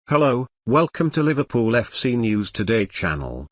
Hello, welcome to Liverpool FC News Today channel.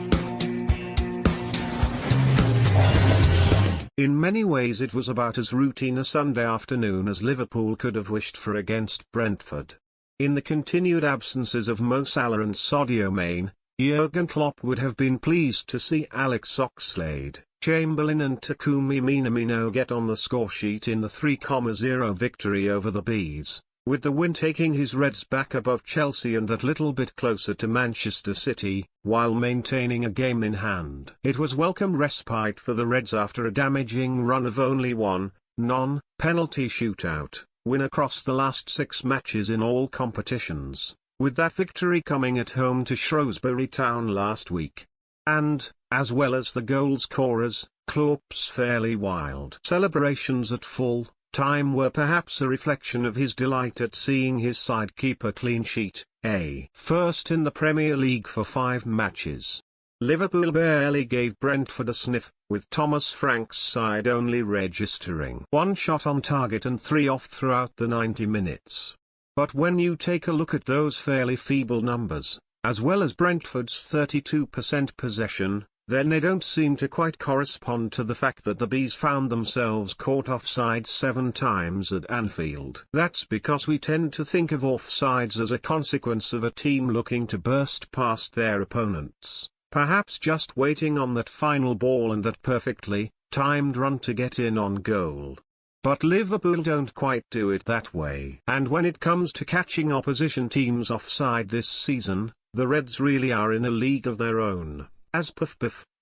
In many ways it was about as routine a Sunday afternoon as Liverpool could have wished for against Brentford. In the continued absences of Mo Salah and Sadio, Jurgen Klopp would have been pleased to see Oxlade-Chamberlain and Takumi Minamino get on the scoresheet in the 3-0 victory over the Bees, with the win taking his Reds back above Chelsea and that little bit closer to Manchester City, while maintaining a game in hand. It was welcome respite for the Reds after a damaging run of only one, non-penalty shootout, win across the last 6 matches in all competitions, with that victory coming at home to Shrewsbury Town last week. And, as well as the goal scorers, Klopp's fairly wild celebrations at full time were perhaps a reflection of his delight at seeing his side keep a clean sheet, first in the Premier League for 5 matches. Liverpool barely gave Brentford a sniff, with Thomas Frank's side only registering 1 shot on target and 3 off throughout the 90 minutes. But when you take a look at those fairly feeble numbers, as well as Brentford's 32% possession, then they don't seem to quite correspond to the fact that the Bees found themselves caught offside 7 times at Anfield. That's because we tend to think of offsides as a consequence of a team looking to burst past their opponents, perhaps just waiting on that final ball and that perfectly timed run to get in on goal. But Liverpool don't quite do it that way. And when it comes to catching opposition teams offside this season, the Reds really are in a league of their own. As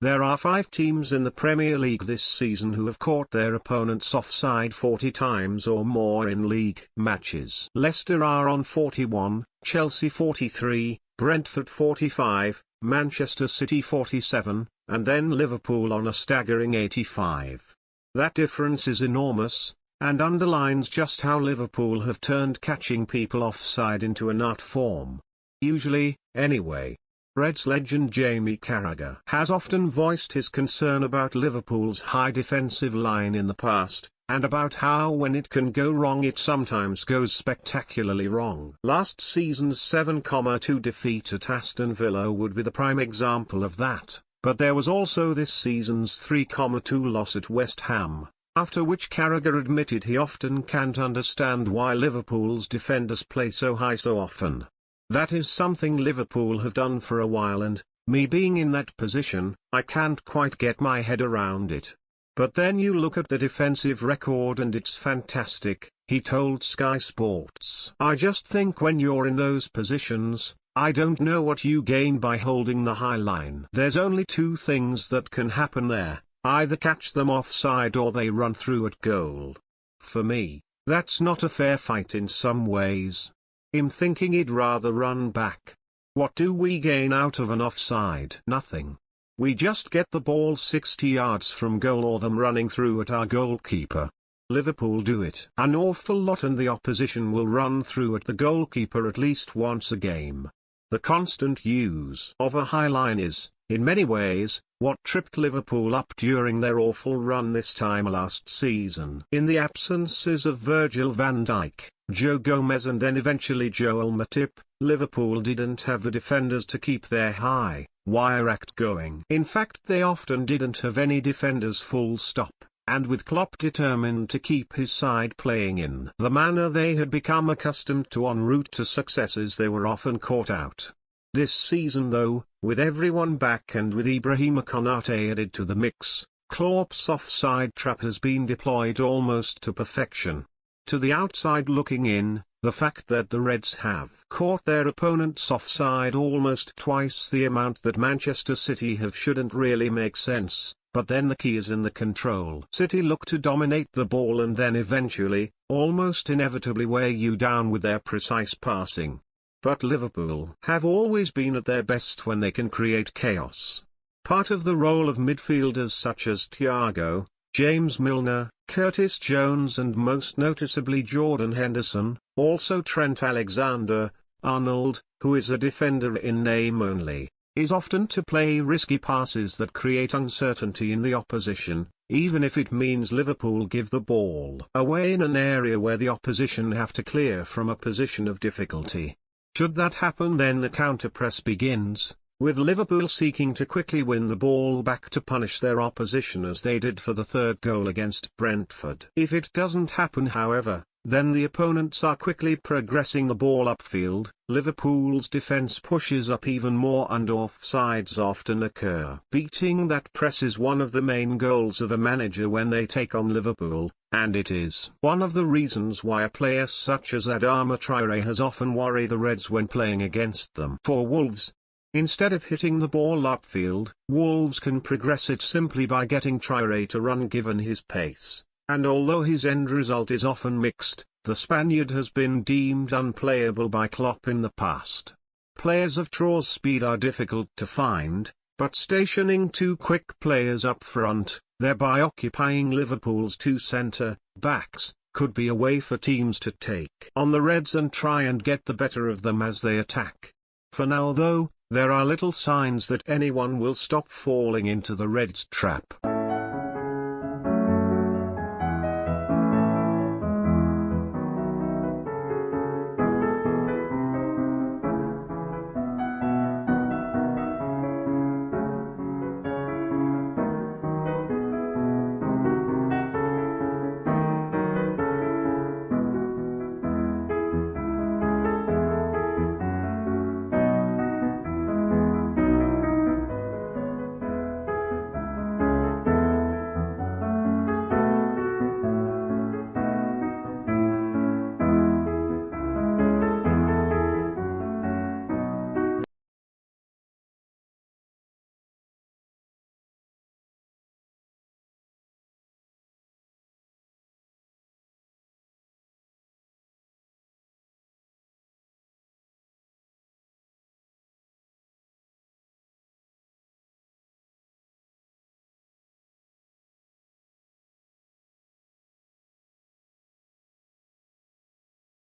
there are 5 teams in the Premier League this season who have caught their opponents offside 40 times or more in league matches. Leicester are on 41, Chelsea 43, Brentford 45, Manchester City 47, and then Liverpool on a staggering 85. That difference is enormous, and underlines just how Liverpool have turned catching people offside into an art form. Usually, anyway. Reds legend Jamie Carragher has often voiced his concern about Liverpool's high defensive line in the past, and about how when it can go wrong it sometimes goes spectacularly wrong. Last season's 7-2 defeat at Aston Villa would be the prime example of that, but there was also this season's 3-2 loss at West Ham, after which Carragher admitted he often can't understand why Liverpool's defenders play so high so often. That is something Liverpool have done for a while, and, me being in that position, I can't quite get my head around it. But then you look at the defensive record and it's fantastic, he told Sky Sports. I just think when you're in those positions, I don't know what you gain by holding the high line. There's only 2 things that can happen there, either catch them offside or they run through at goal. For me, that's not a fair fight in some ways. I'm thinking he'd rather run back. What do we gain out of an offside? Nothing. We just get the ball 60 yards from goal or them running through at our goalkeeper. Liverpool do it an awful lot and the opposition will run through at the goalkeeper at least once a game. The constant use of a high line is, in many ways, what tripped Liverpool up during their awful run this time last season. In the absences of Virgil van Dijk, Joe Gomez and then eventually Joel Matip, Liverpool didn't have the defenders to keep their high wire act going. In fact, they often didn't have any defenders full stop, and with Klopp determined to keep his side playing in the manner they had become accustomed to en route to successes, they were often caught out. This season though, with everyone back and with Ibrahima Konate added to the mix, Klopp's offside trap has been deployed almost to perfection. To the outside looking in, the fact that the Reds have caught their opponents offside almost twice the amount that Manchester City have shouldn't really make sense, but then the key is in the control. City look to dominate the ball and then eventually, almost inevitably wear you down with their precise passing. But Liverpool have always been at their best when they can create chaos. Part of the role of midfielders such as Thiago, James Milner, Curtis Jones and most noticeably Jordan Henderson, also Trent Alexander-Arnold, who is a defender in name only, is often to play risky passes that create uncertainty in the opposition, even if it means Liverpool give the ball away in an area where the opposition have to clear from a position of difficulty. Should that happen, then the counter-press begins, with Liverpool seeking to quickly win the ball back to punish their opposition as they did for the third goal against Brentford. If it doesn't happen, however, then the opponents are quickly progressing the ball upfield. Liverpool's defence pushes up even more and offsides often occur. Beating that press is one of the main goals of a manager when they take on Liverpool, and it is one of the reasons why a player such as Adama Traore has often worried the Reds when playing against them. For Wolves, instead of hitting the ball upfield, Wolves can progress it simply by getting Traore to run given his pace. And although his end result is often mixed, the Spaniard has been deemed unplayable by Klopp in the past. Players of Traore's speed are difficult to find, but stationing two quick players up front, thereby occupying Liverpool's two centre-backs, could be a way for teams to take on the Reds and try and get the better of them as they attack. For now though, there are little signs that anyone will stop falling into the Reds' trap.